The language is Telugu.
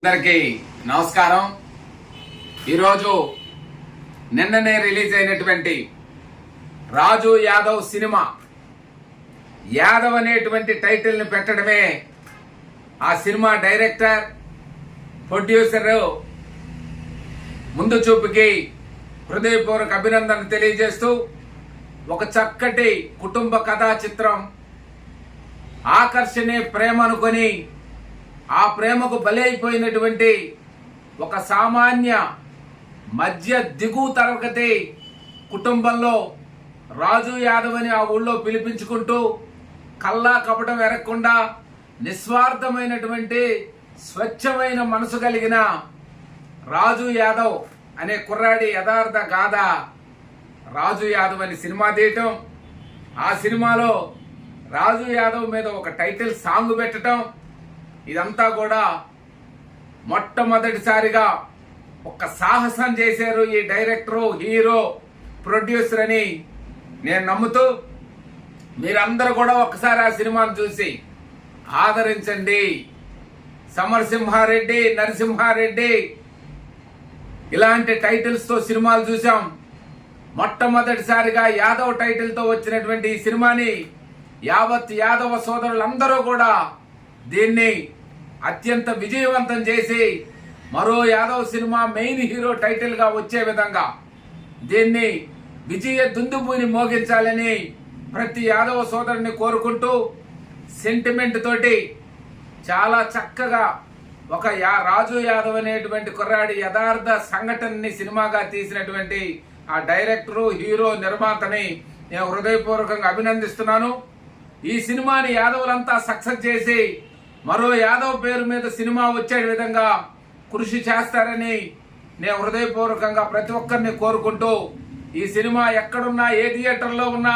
అందరికీ నమస్కారం. ఈరోజు నిన్ననే రిలీజ్ అయినటువంటి రాజు యాదవ్ సినిమా, యాదవ్ అనేటువంటి టైటిల్ని పెట్టడమే ఆ సినిమా డైరెక్టర్, ప్రొడ్యూసర్ ముందు చూపుకి హృదయపూర్వక అభినందన తెలియజేస్తూ ఒక చక్కటి కుటుంబ కథా చిత్రం, ఆకర్షణే ప్రేమ అనుకొని ఆ ప్రేమకు బలైపోయినటువంటి ఒక సామాన్య మధ్య దిగువ తరగతి కుటుంబంలో రాజు యాదవ్ అని ఆ ఊళ్ళో పిలిపించుకుంటూ కల్లా కపటం ఎరగకుండా నిస్వార్థమైనటువంటి స్వచ్ఛమైన మనసు కలిగిన రాజు యాదవ్ అనే కుర్రాడి యథార్థ గాథ రాజు యాదవ్ అని సినిమా తీయటం, ఆ సినిమాలో రాజు యాదవ్ మీద ఒక టైటిల్ సాంగ్ పెట్టడం, ఇదంతా కూడా మొట్టమొదటిసారిగా ఒక సాహసం చేశారు ఈ డైరెక్టరు, హీరో, ప్రొడ్యూసర్ అని నేను నమ్ముతూ మీరందరూ కూడా ఒకసారి ఆ సినిమాను చూసి ఆదరించండి. సమరసింహారెడ్డి, నరసింహారెడ్డి ఇలాంటి టైటిల్స్తో సినిమాలు చూసాం. మొట్టమొదటిసారిగా యాదవ్ టైటిల్తో వచ్చినటువంటి ఈ సినిమాని యావత్ యాదవ సోదరులందరూ కూడా దీన్ని అత్యంత విజయవంతం చేసి మరో Yadav cinema main hero title గా వచ్చే విధంగా దీన్ని విజయ దుందుబూని మోగించాలని ప్రతి యాదవ సోదరుని కోరుకుంటూ సెంటిమెంట్ తోటి చాలా చక్కగా ఒక రాజు యాదవ్ అనేటువంటి కుర్రాడి యథార్థ సంఘటనని సినిమాగా తీసినటువంటి ఆ డైరెక్టరు, హీరో, నిర్మాతని నేను హృదయపూర్వకంగా అభినందిస్తున్నాను. ఈ సినిమాని యాదవులంతా సక్సెస్ చేసి మరో యాదవ్ పేరు మీద సినిమా వచ్చే విధంగా కృషి చేస్తారని నేను హృదయపూర్వకంగా ప్రతి ఒక్కరిని కోరుకుంటూ ఈ సినిమా ఎక్కడున్నా, ఏ థియేటర్లో ఉన్నా